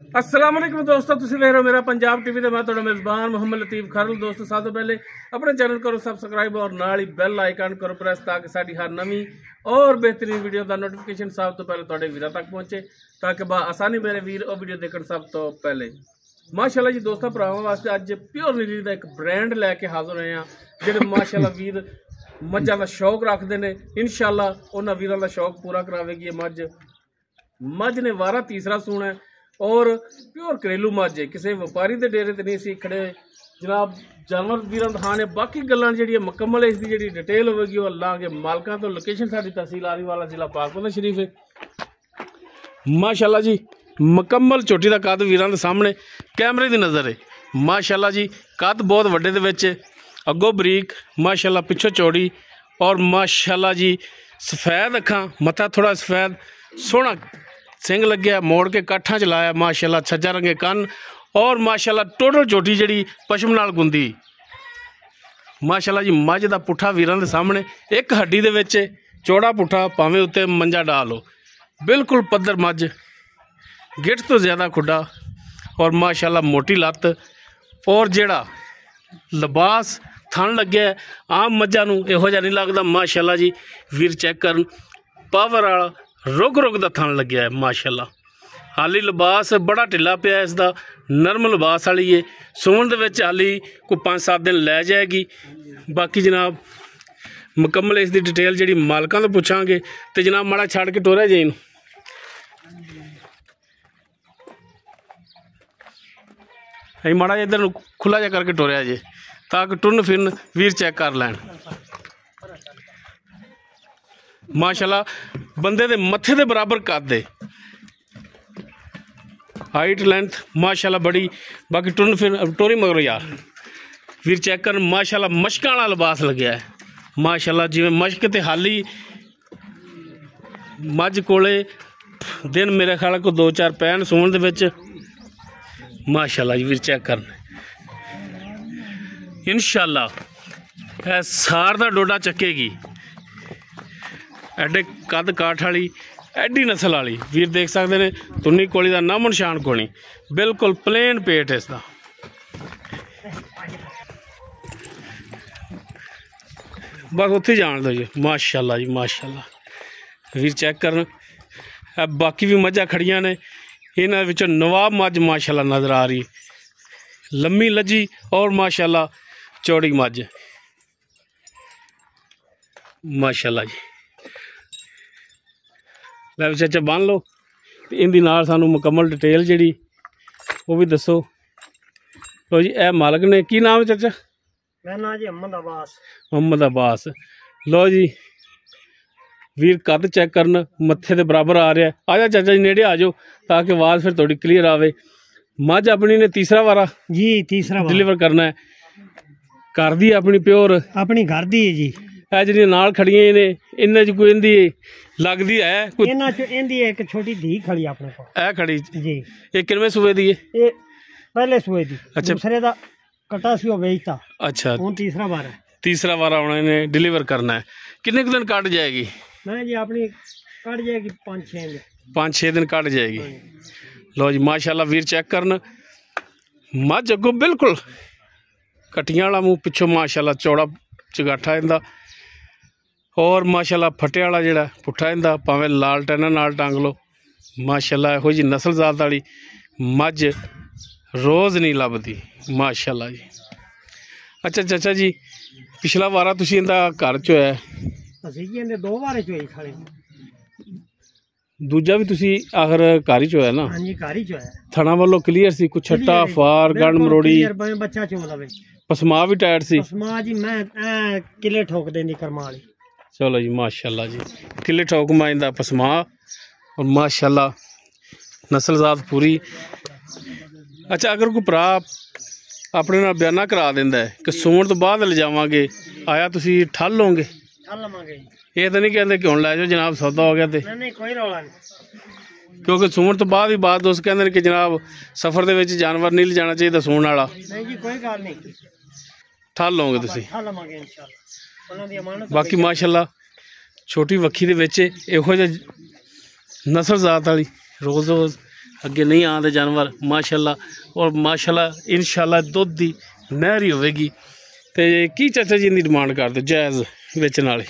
अस्सलाम वालेकुम दोस्तों, तुसीं देख रहे हो मेरा पंजाब टीवी। मैं तुहाडा मेज़बान मोहम्मद लतीफ खरल। दोस्तों सब तो पहले अपने चैनल करो सबसक्राइब और नाल ही बैल आइकन करो प्रेस ताकि साडी हर नवी और बेहतरीन वीडियो का नोटिफिकेशन सब तो पहले तुहाडे वीरां तक पहुंचे, ताकि आसानी मेरे वीर और वीडियो देखण सब तो पहले। माशाअल्लाह जी दोस्तों, भरावां वास्ते अज प्योर नीली का एक ब्रांड लैके हाज़र होए हैं, जिहड़े माशाअल्लाह वीर मझां का शौक रखते हैं। इंशाअल्लाह उन्हां वीरां दा शौक पूरा करावेगी ये मझ ने वारा तीसरा सूना है और प्योर घरेलू मझ है, किसी व्यापारी के डेरे ते नहीं सी खड़े जनाब। जानवर वीरां दिखाने बाकी गल्लां जिहड़ी मुकम्मल इसकी जिहड़ी डिटेल होगी वो लांगे मालकां तो। लोकेशन साडी तहसील आरीवाला जिला पाकपुर शरीफ है। माशाअल्लाह जी मुकम्मल चोटी का कद वीरां दे सामने कैमरे की नज़र है। माशाअल्लाह जी कद बहुत वड्डे दे विच, अगों बरीक माशाअल्लाह, पिछों चौड़ी और माशाअल्लाह जी सफेद अखां, मत्था थोड़ा सफेद, सोहना सिंग लग्या, मोड़ के काठा च लाया माशाअल्लाह, छज्जा रंगे कन और माशाअल्लाह टोटल चोटी जड़ी पशम नाल गुंदी। माशाअल्लाह जी मझ दा पुट्ठा वीरां दे सामने एक हड्डी दे विच चौड़ा पुट्ठा, भावें उत्ते मंजा डालो, बिल्कुल पद्धर मझ, गिठ तो ज़्यादा खुड्डा और माशाअल्लाह मोटी लत्त और जेड़ा लिबास थन लग्या आम मझां नूं इहो जिहा नहीं लगदा। माशाअल्लाह जी वीर चैक करन, पावर वाला रुग रुग दा थन लग्या है माशाअल्लाह। हाली लिबास बड़ा ढिला पिया इसदा, नरम लिबास वाली है। सूण दे विच हाली कोई 5-7 दिन लै जाएगी। बाकी जनाब मुकम्मल इसकी डिटेल जी मालकां तो पुछांगे। तो जनाब माड़ा छड़ के टोरिया जी नूं, अं माड़ा इधर नूं खुला जा करके टोरिया जे, ताकि टुरन फिरन वीर चैक कर लैन। माशाअल्लाह बंदे दे मत्थे दे बराबर कद दे, हाइट लेंथ माशाअल्लाह बड़ी। बाकी टुरन फिर टोरी मगरो यार वीर चेक कर, माशाअल्लाह मशकां वाला लिबास लग्या है माशाअल्लाह। जिवें मशक ते हाली मझ कोले दिन मेरे ख्याल को 2-4 पैन सूण दे विच माशाअल्लाह जी वीर चेक कर। इंशाअल्लाह सार दा डोडा चकेगी, एडे कद काठ वाली एडी नस्ल वाली वीर देख सकते हैं। तुन्नी कोली का नामो निशान कोनी, बिल्कुल प्लेन पेट है इसका। बस उत्थे जान दो जी। माशाअल्लाह जी माशाअल्लाह वीर चेक करन। बाकी भी मझां खड़ियां ने, इन्हां विचों नवाब मझ माशाअल्लाह नज़र आ रही, लम्मी लजी और माशाअल्लाह चौड़ी मझ माशाअल्लाह जी। लै चाचा बन लो, इंदी नाल सानू मुकम्मल डिटेल जी वो भी दसो। लो जी ए मालक ने, की नाम है चाचा? मेरा नाम जी मोहम्मद अब्बास। मोहम्मद अब्बास। लो जी वीर कद चेक करन, मत्थे दे बराबर आ रहा है। आ जा चाचा जी नेड़े आ जाओ, ताकि आवाज़ फिर थोड़ी क्लीयर आवे। मझ अपनी ने तीसरा वारा जी तीसरा डिलीवर करना है। घर दी अपनी प्योर अपनी घर दी है जी। जी नाल खड़ियां ने, इन्हां च कोई इंदी लगदी है कोई? इन्हां च इंदी एक छोटी धी खड़ी अपने को, ए खड़ी जी। ये किनवे सूबे दी है? ये पहले सूबे दी। अच्छा, दूसरे दा कटा सी बेचता। अच्छा, हुण तीसरा बार है। तीसरा बार उन्होंने डिलीवर करना है। कितने दिन कट जाएगी? मैं जी अपनी कट जाएगी 5-6 दिन। 5-6 दिन कट जाएगी। लो जी माशाअल्लाह वीर चेक करन, मझ अगों बिल्कुल कटियां वाला मूँह, पिछों माशाअल्लाह चौड़ा चगाठा इंदा और माशाअल्लाह फटे वाला जिहड़ा पुट्ठा इंदा, भावें लाल टैना नाल टांग लो। माशाअल्लाह इहो जी नस्ल जात वाली मझ रोज़ नहीं लभदी माशाअल्लाह जी। अच्छा चाचा जी पिछला वारा तुसीं इंदा घर च होया? असीं जी इंदे 2 वारे चोई खड़े। दूजा भी तुसीं आखिर घर ही च होया ना? हां जी घर ही च होया। थणा वालों क्लीयर सी, कुछ छट्टा फार गंड मरोड़ी, बच्चा चोला वे, पसमा भी टाइट सी। पसमा जी मैं किले ठोक देंदी कर्मा वाली। चलो जी माशाअल्लाह जी किले ठोक माइंदा पसमा और माशाअल्लाह नस्ल जात पूरी। अच्छा अगर कोई भरा अपने नाल बयाना करा दिंदा है कि सूण तो बाद ले जावांगे, आया तुसीं ठल लोगे? ठल लवांगे। ये तो नहीं कहते कि हुण लै जाओ जनाब सौदा हो गया ते? नहीं कोई रौला नहीं, क्योंकि सूण तो बाद ही बात दोस्त कहते हैं कि जनाब सफ़र दे विच जानवर नहीं ले जाना चाहिए सूण वाला। नहीं जी कोई गल नहीं, ठल लोगे तुसीं? ठल लवांगे इंशाअल्लाह। उन्हां दी अमानत। बाकी माशाअल्लाह छोटी वक्खी दे विच इहो जिहा नस्ल जात वाली रोज़ रोज़ ਅੱਗੇ ਨਹੀਂ ਆਉਂਦੇ ਜਾਨਵਰ ਮਾਸ਼ਾਅੱਲਾ। ਔਰ ਮਾਸ਼ਾਅੱਲਾ ਇਨਸ਼ਾਅੱਲਾ ਦੁੱਧ ਦੀ ਨਹਿਰ ਹੀ ਹੋਵੇਗੀ। ਤੇ ਕੀ ਚਾਚਾ ਜੀ ਦੀ ਡਿਮਾਂਡ ਕਰਦੇ ਜਾਇਜ਼ ਵੇਚਣ ਵਾਲੇ?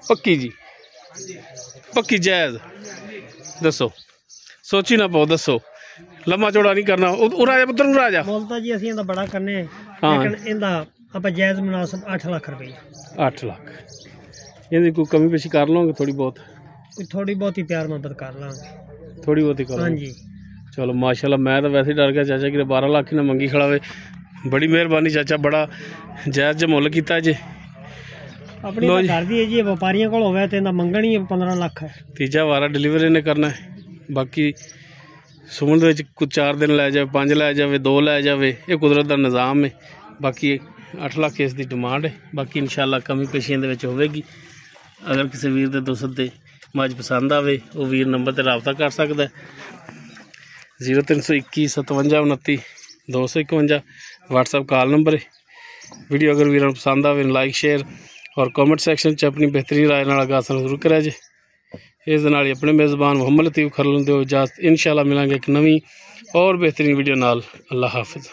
ਪੱਕੀ ਜੀ, ਪੱਕੀ ਜਾਇਜ਼ ਦੱਸੋ, ਸੋਚੀ ਨਾ ਪਾਓ, ਦੱਸੋ। ਲੰਮਾ ਚੌੜਾ ਨਹੀਂ ਕਰਨਾ। ਉਰਾ ਜਾ ਪੁੱਤਰ, ਉਰਾ ਜਾ। ਮੁੱਲ ਤਾਂ ਜੀ ਅਸੀਂ ਇਹਦਾ ਬੜਾ ਕਰਨੇ ਆ, ਹਾਂ। ਲੇਕਿਨ ਇਹਦਾ ਆਪਾਂ ਜਾਇਜ਼ ਮੁਨਾਸਬ 8 ਲੱਖ ਰੁਪਏ। 8 ਲੱਖ। ਇਹਦੀ ਕੋਈ ਕਮੀ ਪੇਸ਼ੀ ਕਰ ਲਓਗੇ? ਥੋੜੀ ਬਹੁਤ, ਕੋਈ ਥੋੜੀ ਬਹੁਤੀ ਪਿਆਰ ਮੁਹੱਬਤ ਕਰ ਲਾਂਗੇ। ਥੋੜੀ ਬਹੁਤੀ ਕਰੋ। ਹਾਂਜੀ ਚਲੋ ਮਾਸ਼ਾਅੱਲਾ। ਮੈਂ ਤਾਂ ਵੈਸੇ ਡਰ ਗਿਆ ਚਾਚਾ ਕਿ 12 ਲੱਖ ਹੀ ਨਾ ਮੰਗੀ ਖੜਾਵੇ। ਬੜੀ ਮਿਹਰਬਾਨੀ ਚਾਚਾ, ਬੜਾ ਜਾਇਜ਼ ਜਿਹਾ ਮੁੱਲ ਕੀਤਾ ਜੇ। ਆਪਣੀ ਤਾਂ ਘਰ ਦੀ ਹੈ ਜੀ, ਵਪਾਰੀਆਂ ਕੋਲ ਹੋਵੇ ਤੇ ਇਹਦਾ ਮੰਗਣੀ 15 ਲੱਖ ਹੈ। ਤੀਜਾ ਵਾਰਾ ਡਿਲੀਵਰੀ ਨੇ ਕਰਨਾ ਹੈ। ਬਾਕੀ ਸੁਮਨ ਦੇ ਵਿੱਚ ਕੁਝ 4 ਦਿਨ ਲੈ ਜਾਵੇ, 5 ਲੈ ਜਾਵੇ, 2 ਲੈ ਜਾਵੇ, ਇਹ ਕੁਦਰਤ ਦਾ ਨਿਜ਼ਾਮ ਹੈ। ਬਾਕੀ 8 ਲੱਖ ਇਸ ਦੀ ਡਿਮਾਂਡ ਹੈ। ਬਾਕੀ ਇਨਸ਼ਾਅੱਲਾ ਕਮੀ ਪੇਸ਼ੀਆਂ ਦੇ ਵਿੱਚ ਹੋਵੇਗੀ। ਅਗਰ ਕਿਸੇ ਵੀਰ ਦੇ ਦੁਸਤ ਦੇ ਮੱਝ ਪਸੰਦ ਆਵੇ, ਉਹ ਵੀਰ ਨੰਬਰ 'ਤੇ ਰਾਬਤਾ ਕਰ ਸਕਦਾ। 0321 57 29 251 WhatsApp ਕਾਲ ਨੰਬਰ ਹੈ। ਵੀਡੀਓ ਅਗਰ ਵੀਰਾਂ ਨੂੰ ਪਸੰਦ ਆਵੇ, ਲਾइक शेयर और कमेंट सैक्शन 'ਚ ਆਪਣੀ ਬਿਹਤਰੀਨ ਰਾਏ ਨਾਲ ਆਗਾਹ ਜ਼ਰੂਰ ਕਰਿਆ ਜੇ। ਇਸ ਦੇ ਨਾਲ ਹੀ ਆਪਣੇ ਮੇਜ਼ਬਾਨ ਮੁਹੰਮਦ ਲਤੀਫ ਖਰਲ ਨੂੰ ਦਿਓ ਇਜਾਜ਼ਤ। ਇਨਸ਼ਾਅੱਲਾ ਮਿਲਾਂਗੇ ਇੱਕ ਨਵੀਂ ਔਰ ਬਿਹਤਰੀਨ ਵੀਡੀਓ ਨਾਲ। ਅੱਲਾ ਹਾਫਿਜ਼।